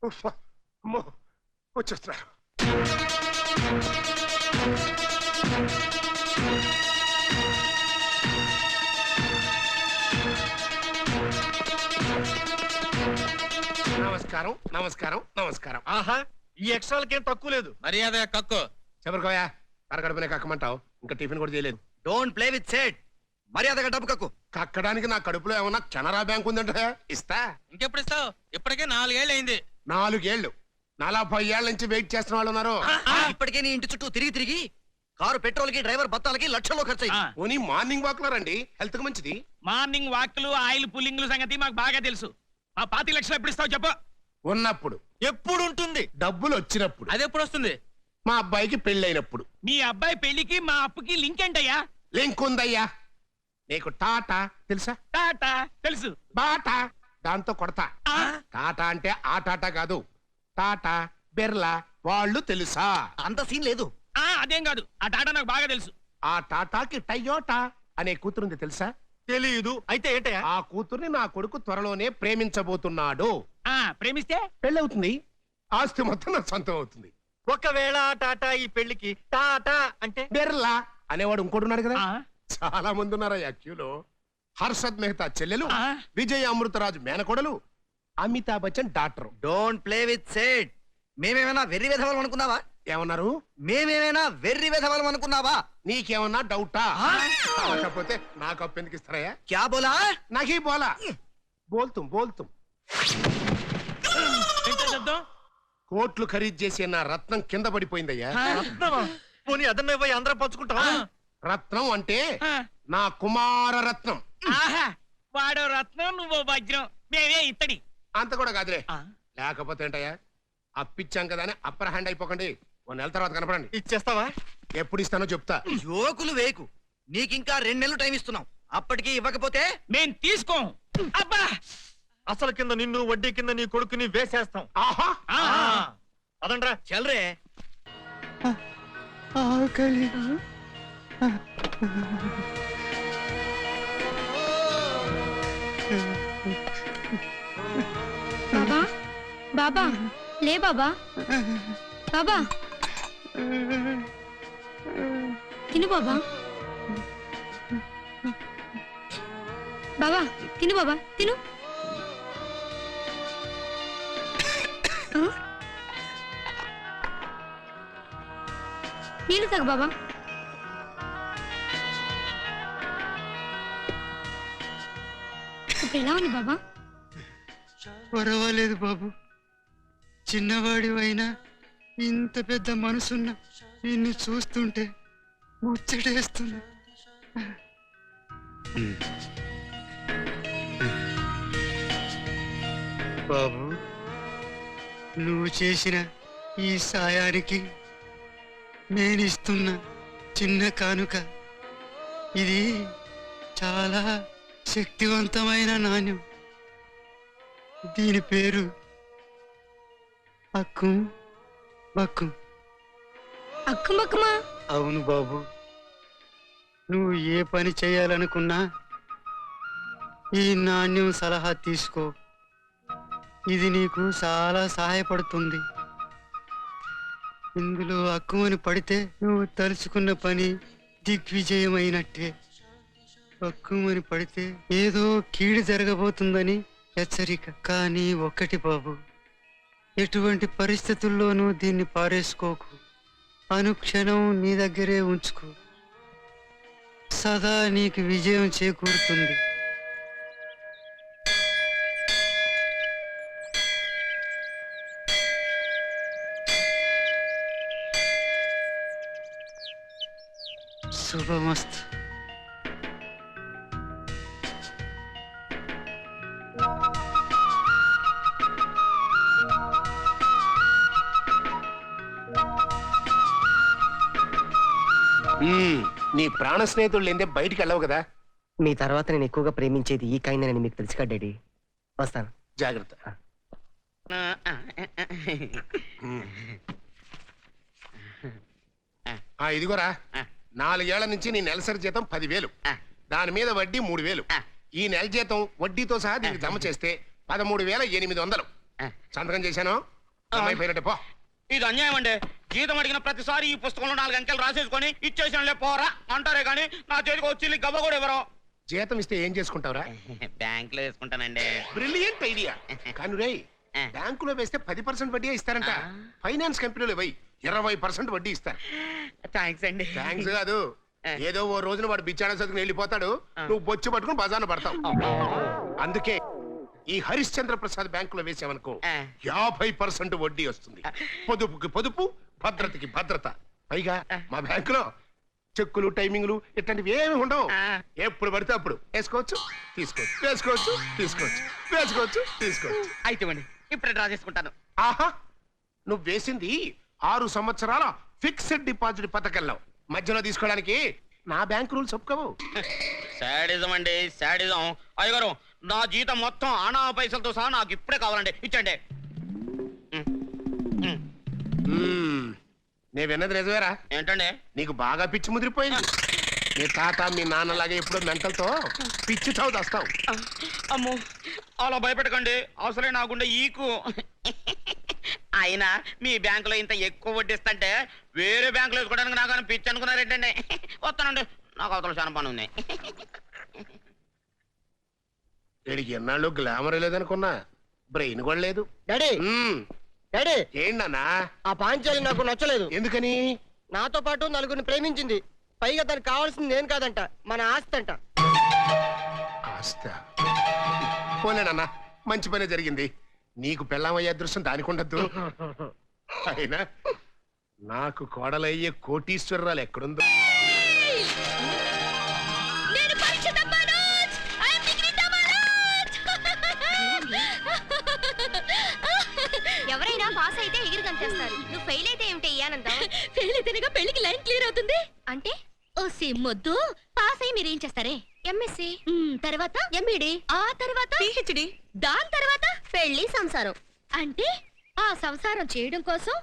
అమ్మో వచ్చేస్తున్నారు. నమస్కారం నమస్కారం నమస్కారం. ఆహా, ఈ ఎక్స్ట్రాలకేం తక్కువ లేదు. మర్యాద కక్కు. చెబరుకోయా, కరగడపనే కక్కమంటావు, ఇంకా టిఫిన్ కూడా చేయలేదు. Don't play with set. మర్యాదగా డబ్బు కక్కు. కక్కడానికి నా కడుపులో ఏమన్నా కెనరా బ్యాంక్ ఉందంటే ఇస్తా. ఇంకెప్పుడు ఇస్తావు? ఇప్పటికే 4 ఏళ్ళు అయింది. 4 ఏళ్ళు 40 ఏళ్ల నుంచి వెయిట్ చేస్తున్న వాళ్ళు ఉన్నారు. ఇప్పటికే నీ ఇంటి చుట్టూ తిరిగి తిరిగి కారు పెట్రోల్ కి డ్రైవర్ బత్తాలకి లక్షల్లో ఖర్చు. పోనీ మార్నింగ్ వాక్ లో రండి, హెల్త్ కి మంచిది. మార్నింగ్ వాక్లు ఆయిల్ పుల్లింగ్లు సంగతి మాకు బాగా తెలుసు. ఆ 25 లక్షలు ఎప్పుడు ఇస్తావు చెప్పు. ఉన్నప్పుడు, ఎప్పుడు ఉంటుంది? డబ్బులు వచ్చినప్పుడు. అది ఎప్పుడు వస్తుంది? మా అబ్బాయికి పెళ్ళైనప్పుడు. మీ అబ్బాయి పెళ్లికి మా అప్పుకి లింక్ ఏంటయ్యా? లింక్ ఉందయ్యా. నీకు టాటా తెలుసా? టాటా తెలుసు. బాటా దాంతో కొడతా. టాటా అంటే ఆ టాటా కాదు, టాటా బిర్లా వాళ్ళు తెలుసా? అంత సీన్ లేదు. అదేం కాదు, ఆ టాటా నాకు బాగా తెలుసు. ఆ టాటాకి టయోటా అనే కూతురుంది తెలుసా? తెలియదు. అయితే ఏంటయ్యా? ఆ కూతుర్ని నా కొడుకు త్వరలోనే ప్రేమించబోతున్నాడు. ప్రేమిస్తే పెళ్ళవుతుంది, ఆస్తి మొత్తం నా సొంతం అవుతుంది. ఒకవేళ టాటా ఈ పెళ్లికి టాటా అంటే బిర్లా అనేవాడు ఇంకోటి కదా. చాలా మంది ఉన్నారు ఆ క్యూలో. హర్షద్ మెహతా చెల్లెలు, విజయ్ అమృతరాజు మేనకోడలు, Amitabh Bachchan doctor. Don't play with set. మేమేమైనా వెర్రి వెధవలం అనుకున్నావా? ఏమన్నారు? మేమేమైనా వెర్రి వెధవలం అనుకున్నావా? నీకేమన్నా డౌటా? కాకపోతే నాకు అప్పు ఎందుకు ఇస్తారయ్యా? క్యా బోలా? నాకీ బోలా. బోల్తుం బోల్తుం. కోట్లు ఖరీదు చేసే నా రత్నం కింద పడిపోయిందయ్యా. పోనీ అదన్న పోయి అందరం పంచుకుంటావా? రత్నం అంటే నా కుమార రత్నం. వాడో రత్నం, నువ్వు వజ్రం, మేమే ఇత్తడి. అంత కూడా కాదులే. లేకపోతే ఏంటయ్యా, అప్పిచ్చాం కదా అని అప్పర్ హ్యాండ్ అయిపోకండి. 1 నెల తర్వాత కనపడండి. ఇచ్చేస్తావా? ఎప్పుడు ఇస్తానో చెప్తా. యోకులు వేకు. నీకింకా 2 నెలలు టైం ఇస్తున్నాం. అప్పటికి ఇవ్వకపోతే మేం తీసుకోం. అబ్బా, అసలు కింద నిన్ను, వడ్డీ కింద నీ కొడుకుని వేసేస్తాం. ఆహా, అదండ్రా చల్రే. ఆకలి. బాబా, బాబా లే బాబా. బాబా తిను బాబా. బాబా తిను బాబా, తిను. నీళ్ళు తాగు బాబా. ఇప్పుడు ఎలా ఉంది బాబా? పర్వాలేదు బాబు. చిన్నవాడివైనా ఇంత పెద్ద మనసున్న నిన్ను చూస్తుంటే ముచ్చటేస్తుంది. బాబు, నువ్వు చేసిన ఈ సాయానికి నేనిస్తున్న చిన్న కానుక. ఇది చాలా శక్తివంతమైన నాణ్యం. దీని పేరు అక్కు బక్కు. అక్కు బక్కుమా? అవును బాబు. నువ్వు ఏ పని చేయాలనుకున్నా ఈ నాణ్యం సలహా తీసుకో. ఇది నీకు చాలా సహాయపడుతుంది. ఇందులో అక్కుమని పడితే నువ్వు తలుచుకున్న పని దిగ్విజయమైనట్టే. అక్కుమని పడితే ఏదో కీడు జరగబోతుందని హెచ్చరిక. కానీ ఒక్కటి బాబు, ఎటువంటి పరిస్థితుల్లోనూ దీన్ని పారేసుకోకు. అనుక్షణం నీ దగ్గరే ఉంచుకో. సదా నీకు విజయం చేకూరుతుంది. శుభమస్తు. నీ ప్రాణ స్నేహితుడు లేదే బయటికి వెళ్ళవు కదా. మీ తర్వాత నేను ఎక్కువగా ప్రేమించేది ఈ కాయనని మీకు తెలుసు కదా డాడీ. వస్తాను. జాగ్రత్త. ఇదిగోరా, 4 ఏళ్ల నుంచి నీ నెలసరి జీతం 10,000, దాని మీద వడ్డీ 3,000. ఈ నెల జీతం వడ్డీతో సహా దీనికి జమ చేస్తే 13,800. సంతకం చేశాను. అమ్మాయి పోయినట్టే పో. ఇది అన్యాయం అండి. జీతం అడిగిన ప్రతిసారి ఈ పుస్తకంలో 4 అంకెలు రాసేసుకొని ఇచ్చేసానులే పోరా అంటారే కానీ నా చేతికి వచ్చి గవ్వ కూడా ఎవరో. జీతం ఇస్తే ఏం చేసుకుంటావురా? బ్యాంక్ లో వేసుకుంటానండి. Brilliant idea. కానీ రే, బ్యాంకులో వేస్తే 10% వడ్డీ ఇస్తారంట. ఫైనాన్స్ కంపెనీలో పోయి 20% వడ్డీ ఇస్తారు. థ్యాంక్స్ అండి. థ్యాంక్స్ కాదు, ఏదో ఓ రోజున వాడు బిచ్చాడ చదువుకుని వెళ్ళిపోతాడు, నువ్వు బొచ్చు పట్టుకుని బజార్న పడతావు. అందుకే ఈ హరిశ్చంద్ర ప్రసాద్ బ్యాంకులో వేసావనుకో 50% వడ్డీ వస్తుంది. పొదుపుకి పొదుపు, భద్రతకి భద్రత. పైగా మా బ్యాంకులో చెక్కులు, టైమింగ్లు ఇట్లాంటివి ఏమి ఉండవు. ఎప్పుడు పడితే అప్పుడు వేసుకోవచ్చు, తీసుకోవచ్చు, వేసుకోవచ్చు, తీసుకోవచ్చు, వేసుకోవచ్చు, తీసుకోవచ్చు. అయితే ఇప్పుడు డ్రా చేసుకుంటాను. ఆహా, నువ్వు వేసింది 6 సంవత్సరాల ఫిక్స్డ్ డిపాజిట్ పథకంలో. మధ్యలో తీసుకోవడానికి నా బ్యాంక్ రూల్స్ ఒప్పుకోవు. శాడిజం అండి, శాడిజం. అయ్యగారు, నా జీతం మొత్తం ఆనా పైసలతో సహా నాకు ఇప్పుడే కావాలండి, ఇచ్చండి. నేను విన్నది నిజమేరా? ఏంటండి? నీకు బాగా పిచ్చి ముదిరిపోయింది. మీ తాత మీ నాన్నలాగే ఎప్పుడో మెంటల్తో పిచ్చి చావు తెస్తావు. అమ్మో, అలా భయపెట్టకండి, అసలే నాకుండే ఈకు. అయినా మీ బ్యాంకులో ఇంత ఎక్కువ వడ్డిస్తుంటే వేరే బ్యాంకులో వేసుకోవడానికి నాకు పిచ్చి అనుకున్నారేంటండి? వస్తానండి, నాకు అవతల చాలా పని ఉన్నాయి. వీడికి ఎన్నాళ్ళు గ్లామర్ లేదనుకున్నా, బ్రెయిన్ కూడా లేదు. డాడీ డాడీ, ఏంటన్నా? ఆ పాంచాలి నాకు నచ్చలేదు. ఎందుకని? నాతో పాటు నలుగురిని ప్రేమించింది. పైగా దానికి కావాల్సింది నేను కాదంట, మన ఆస్తి అంట. ఆస్తా? పోలేనన్నా, మంచి పనే జరిగింది. నీకు పెళ్ళామయ్యే అదృష్టం దానికి ఉండద్దు. అయినా నాకు కోడలయ్యే కోటీశ్వరరాలు ఎక్కడుందో. ఎవరైనా పాస్ అయితే ఎగిరి గంతేస్తారు. నువ్వు ఫెయిల్ అయితే ఏమిటి ఆనందం? ఫెయిల్ అయితేనేగా పెళ్లికి లైన్ క్లియర్ అవుతుంది. అంటే ఓ సిమ్మొద్దు, పాస్ అయ్యి మీరేం చేస్తారే? ఎంఎస్సి, తర్వాత ఎంఈడి, ఆ తర్వాత పిహెచ్డి, దాని తర్వాత పెళ్లి సంసారం. అంటే ఆ సంసారం చేయడం కోసం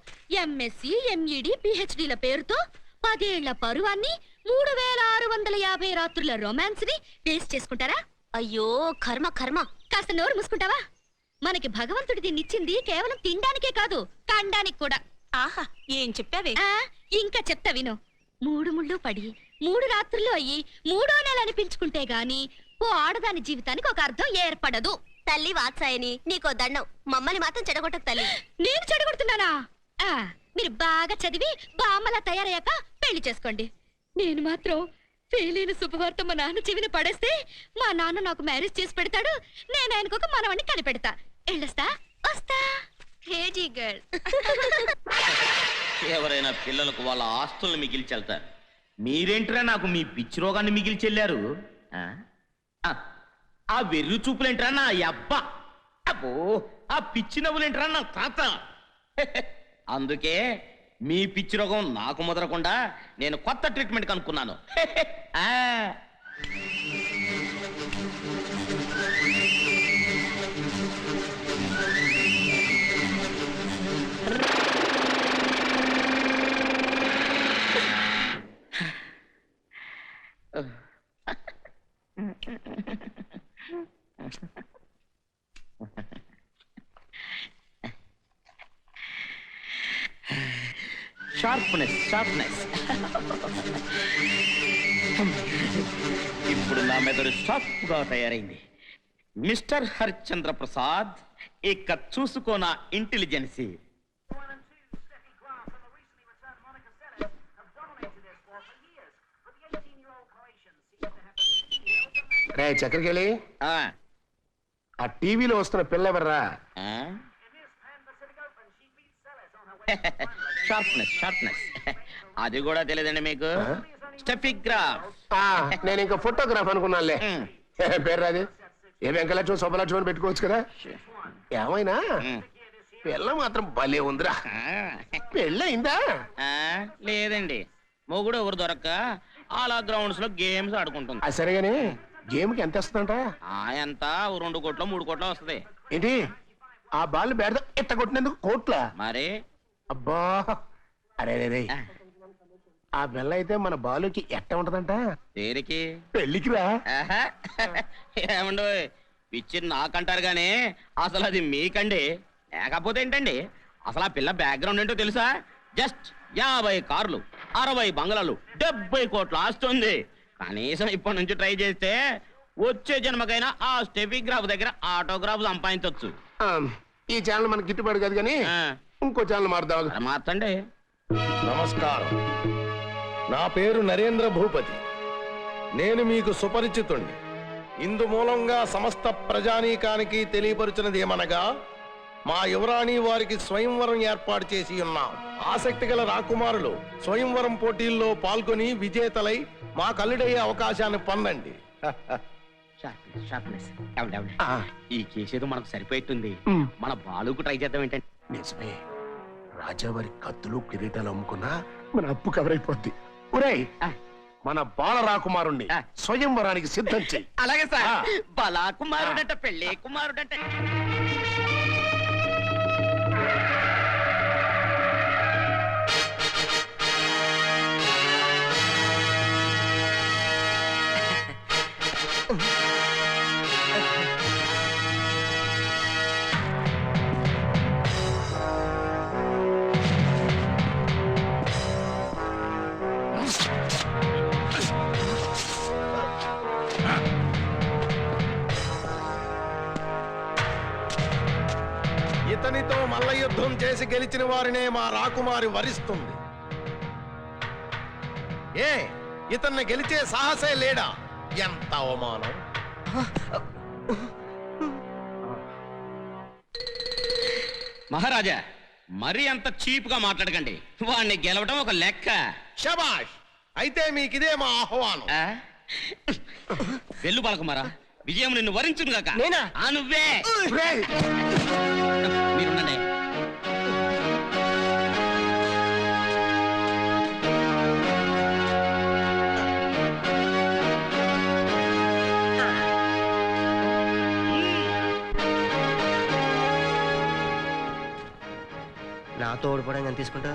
ఎంఎస్సి, ఎంఈడి, పిహెచ్డిల పేరుతో 10 ఏళ్ల పరువాన్ని, 3650 రాత్రుల రొమాన్స్ ని వేస్ట్ చేసుకుంటారా? అయ్యో కర్మ కర్మ. కాస్త నోరు మూసుకుంటావా? మనకి భగవంతుడి దీన్నిచ్చింది కేవలం తినడానికే కాదు, కండానికి కూడా. ఆహా, ఏం చెప్పావే? ఇంకా చెప్తా విను. 3 ముళ్ళు పడి 3 రాత్రులు అయ్యి 3వ నెల అనిపించుకుంటే గాని ఓ ఆడదాని జీవితానికి ఒక అర్థం ఏర్పడదు. తల్లి వాత్సాయని నీకో దండం, మమ్మల్ని మాత్రం చెడగొట్టకు తల్లి. నేను చెడగొడుతున్నానా? మీరు బాగా చదివి బామ్మలా తయారయ్యాక పెళ్లి చేసుకోండి. నేను మాత్రం ఫెయిల్ అయిన శుభవార్త మా నాన్న చెవిని పడేస్తే మా నాన్న నాకు మ్యారేజ్ చేసి పెడతాడు, నేను ఆయనకు ఒక మనవణ్ణి కనిపెడతా. ఎళ్ళొస్తా, వస్తా. Crazy girl. ఎవరైనా పిల్లలకు వాళ్ళ ఆస్తులను మిగిల్చెళ్తారు. మీరేంట్రా నాకు మీ పిచ్చి రోగాన్ని మిగిల్చెళ్ళారు? ఆ వెర్రి చూపులేంట్రా నా అబ్బా, అబ్బో ఆ పిచ్చి నవ్వులేంట్రా నా తాత. అందుకే మీ పిచ్చి రోగం నాకు ముదరకుండా నేను కొత్త ట్రీట్మెంట్ కనుక్కున్నాను. Sharpness, sharpness. ఇప్పుడు నా మెదడు షార్ప్ గా తయారైంది. మిస్టర్ హరిశ్చంద్ర ప్రసాద్, ఇక చూసుకో నా ఇంటెలిజెన్సీ. రే చక్రకేళి, ఆ టీవీలో వస్తున్న పిల్ల ఎవర్రా? Sharpness, sharpness. అది కూడా తెలియదండి మీకు? స్టెఫిగ్రాఫ్. నేను ఇంకా ఫోటోగ్రాఫ్ అనుకున్నానులే. పేరు రాదు, ఏ వెంకలక్ష్మి శుభలక్ష్మి పెట్టుకోవచ్చు కదా. ఏమైనా పిల్ల మాత్రం భలే ఉందిరా. పెళ్ళయిందా? లేదండి, మొగుడు ఎవరు దొరక్క అలా గ్రౌండ్స్ లో గేమ్స్ ఆడుకుంటుంది. సరేగాని గేమ్ కి ఎంత వస్తుందంట? ఎంత 2 కోట్లు 3 కోట్లు వస్తుంది. ఏంటి ఆ బాల్ బ్యాట్ ఎట్ట కొట్టినందుకు కోట్ల? మరి అబ్బా, అరే రే, ఆ బెల్ల అయితే మన బాలుకి ఎట్ట ఉంటదంట? దేనికి? పెళ్ళికి రా. ఏమండో పిచ్చి నాకంటారు గానీ అసలు అది మీకండి. లేకపోతే ఏంటండి, అసలు ఆ పిల్ల బ్యాక్గ్రౌండ్ ఏంటో తెలుసా? జస్ట్ 50 కార్లు, 60 బంగ్లాలు, 70 కోట్ల ఆస్తి ఉంది. కనీసం ఇప్పటి నుంచి ట్రై చేస్తే వచ్చే జన్మకైనా ఆ స్టెఫిగ్రాఫ్ దగ్గర ఆటోగ్రాఫ్ సంపాదించవచ్చు. ఈ ఛానల్ మనకి గిట్టుబాటు కాదు కానీ ఇంకో ఛానల్ మారుదాం. మార్చండి. నమస్కారం, నా పేరు నరేంద్ర భూపతి. నేను మీకు సుపరిచితుణ్ణి. ఇందు మూలంగా సమస్త ప్రజానీకానికి తెలియపరుచినది ఏమనగా, మా యువరాణి వారికి స్వయంవరం ఏర్పాటు చేసి ఉన్నాం. ఆసక్తి గల రాకుమారులు స్వయంవరం పోటీల్లో పాల్గొని విజేతలై మా కల్లుడయ్యే అవకాశాన్ని పొందండి. ఈ కేసేదో మనకు సరిపోయింది. మన బాలుకు ట్రై చేద్దాం ఏంటంటే. నిజమే, రాజావారి కత్తులు కిరీటాలు అమ్ముకున్నా మన అప్పు కవర్ అయిపోద్ది. ఒరేయ్, మన బాల రాకుమారుణ్ణి స్వయంవరానికి సిద్ధం చెయ్యి. అలాగే సార్. బలా కుమారుడంట, పెళ్ళే కుమారుడంట. ఇతనితో మల్ల యుద్ధం చేసి గెలిచిన వారినే మా రాకుమారి వరిస్తుంది. ఏ ఇతన్ని గెలిచే సాహసే లేడా? ఎంత అవమానం! మహారాజా, మరీ అంత చీప్ గా మాట్లాడకండి. వాడిని గెలవడం ఒక లెక్క. శబాష్! అయితే మీకిదే మా ఆహ్వానం. వెళ్ళు బాలకుమారా, విజయం నిన్ను వరించును గాక. నేనా? నువ్వే. మీరుండండి. నాతో ఓడిపోవడానికి ఎంత తీసుకుంటా?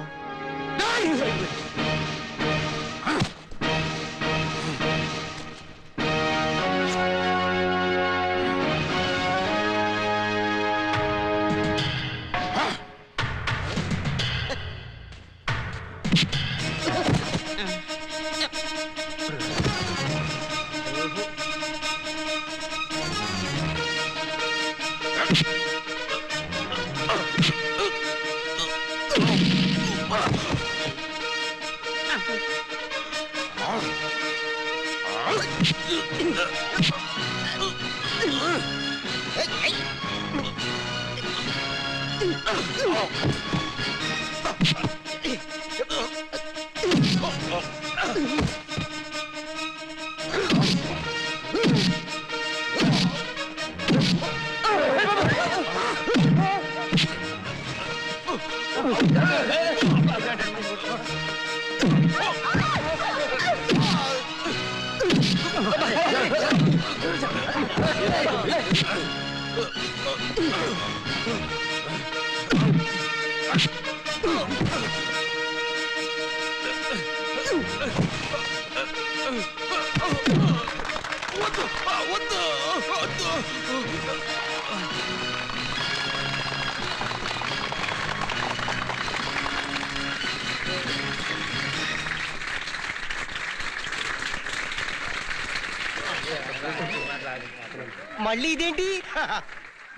మళ్ళీ ఇదేంటి?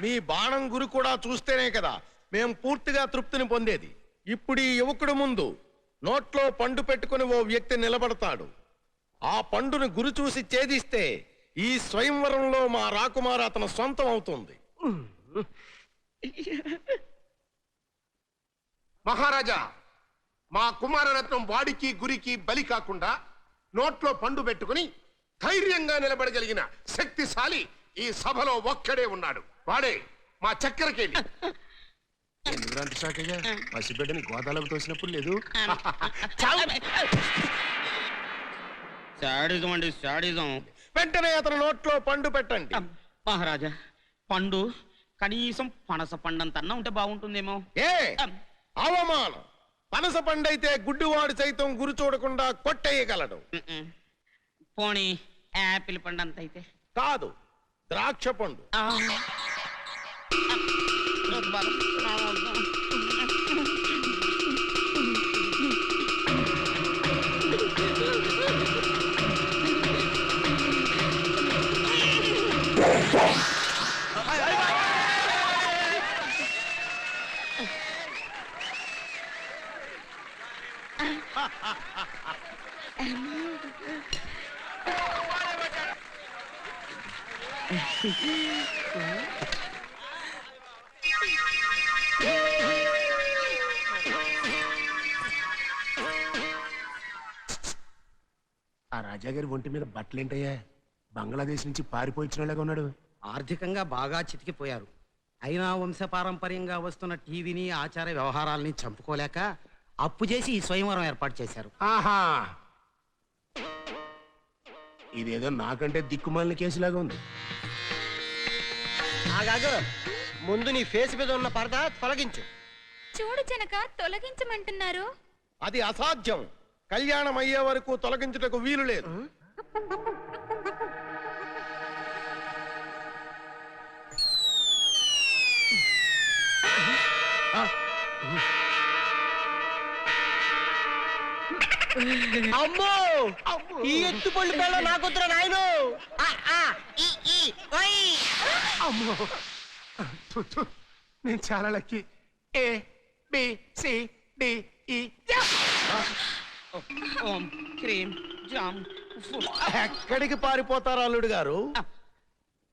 మీ బాణం గురి కూడా చూస్తేనే కదా మేం పూర్తిగా తృప్తిని పొందేది. ఇప్పుడు ఈ యువకుడు ముందు నోట్లో పండు పెట్టుకుని ఓ వ్యక్తి నిలబడతాడు. ఆ పండును గురి చూసి ఛేదిస్తే ఈ స్వయంవరంలో మా రాకుమారు అతని సొంతం అవుతుంది. మహారాజా, మా కుమారరత్నం వాడికి గురికి బలి కాకుండా నోట్లో పండు పెట్టుకుని ధైర్యంగా నిలబడగలిగిన శక్తిశాలి ఈ సభలో ఒక్కడే ఉన్నాడు. వాడే మా చక్కెరకేళి. ఎందుకంటే శాఖగా పసిబిడ్డని గోదాలకు తోసినప్పుడు లేదు. శాడిజం అండి, శాడిజం. వెంటనే అతని నోట్లో పండు పెట్టండి. మహారాజా, పండు కనీసం పనస పండంతన్నా ఉంటే బాగుంటుందేమో. ఏ అవమానం! పనస పండైతే గుడ్డివాడు సైతం గురి చూడకుండా కొట్టేయగలడు. పోనీ యాపిల్ పండు అంత అయితే? కాదు, ద్రాక్ష పండు. ఆ రాజాగారి ఒంటి మీద బట్టలేంటయ్యా? బంగ్లాదేశ్ నుంచి పారిపోయినలాగా ఉన్నాడు. ఆర్థికంగా బాగా చితికిపోయారు. అయినా వంశపారంపర్యంగా వస్తున్న టీవీని ఆచార వ్యవహారాల్ని చంపుకోలేక అప్పు చేసి ఈ స్వయంవరం ఏర్పాటు చేశారు. ఆహా, ఇదేదో నాకంటే దిక్కుమాలిన కేసులాగా ఉంది. ఆగాగు, ముందు నీ ఫేస్ మీద ఉన్న పరదా తొలగించు. చూడు జనక, తొలగించమంటున్నారు. అది అసాధ్యం. కళ్యాణం అయ్యే వరకు తొలగించుటకు వీలు లేదు. అమ్మో, ఈ ఎత్తు పళ్ళు పిల్ల నాకొద్దురా నాయను. అమ్మో, థు, థు. నేను చాలా lucky. A B C D E ఓం క్రీం జామ్ ఎక్కడికి పారిపోతారు అల్లుడు గారు?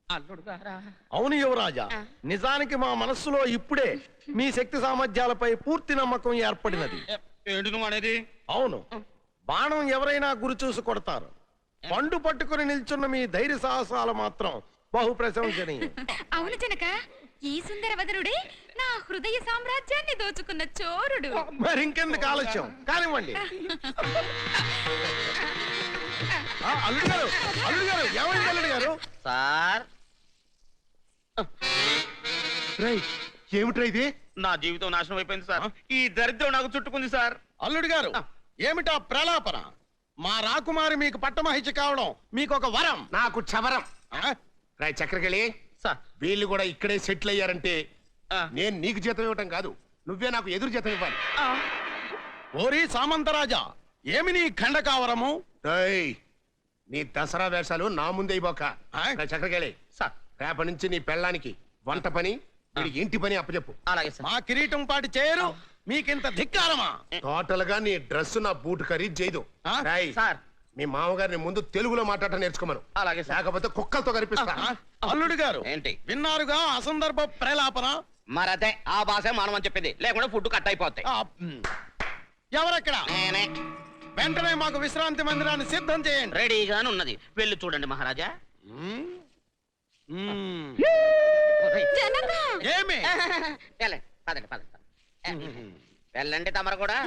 అల్లుడు గారా? అవును యువరాజా, నిజానికి మా మనస్సులో ఇప్పుడే మీ శక్తి సామర్థ్యాలపై పూర్తి నమ్మకం ఏర్పడినది. ఏంటి నువ్వు అనేది? అవును, బాణం ఎవరైనా గురి చూసి కొడతారు. పండు పట్టుకుని నిల్చున్న మీ ధైర్య సాహసాలు మాత్రం బహు ప్రశంసనీయం. అవును జనక, ఈ సుందరవదనుడే నా హృదయ సామ్రాజ్యాన్ని దోచుకున్న చోరుడు. మరింకెందుకు ఆలస్యం, కానివ్వండి. అల్లుడు గారు, అల్లుడు గారు, ఏమైంది అల్లుడు గారు? సార్, రేయ్, ఏమిట్రా ఇది? నా జీవితం నాశనం అయిపోయింది సార్. ఈ దరిద్రం నాకు చుట్టుకుంది సార్. అల్లుడు గారు, ఏమిటా ప్రలాపన? మా రాకుమారి మీకు పట్టమహిషి కావడం మీకు ఒక వరం. నాకు చవరం. ఆ? రాయ్ చక్రకెళ్ళి, సార్, వీళ్ళు కూడా ఇక్కడే సెటిల్ అయ్యారంటే ఆ. నేను నీకు జీతం ఇవ్వటం కాదు, నువ్వే నాకు ఎదురు జీతం ఇవ్వాలి. ఓరి సామంతరాజా, ఏమి నీ ఖండకావరము? రేయ్, నీ దసరా వేషాలు నా ముందే ఇవ్వక. ఆ? చక్రకెళ్ళి, సార్, రేపటి నుంచి నీ పెళ్ళానికి వంట పని, వీడికి ఇంటి పని అప్పచెప్పు. అలాగే సార్. మా కిరీటం పాటి చేయరు, మీకింత ధిక్కారమా? టోటల్ గా నీ డ్రెస్ నా బూట్ ఖరీదు చేయదు. ఆ? రాయ్, సార్, మీ మామగారిని ముందు తెలుగులో మాట్లాడటం నేర్చుకోమను, అలాగే సార్. లేకపోతే కుక్కలతో కనిపిస్తా. ఆ? అల్లుడు గారు, ఏంటి? విన్నారుగా అసందర్భ ప్రలాపన. మరదే ఆ భాష మానమని చెప్పింది, లేకుండా ఫుడ్ కట్ అయిపోతాయి. ఆ, ఎవరక్కడ? నేనే. వెంటనే మాకు విశ్రాంతి మందిరాన్ని సిద్ధం చేయండి. రెడీగానే ఉన్నది, వెళ్ళి చూడండి మహారాజా. మ్మ్. మ్మ్. జనక, ఏమి? వెళ్ళండి, పదండి పదండి. వెళ్ళండి తమరు కూడా.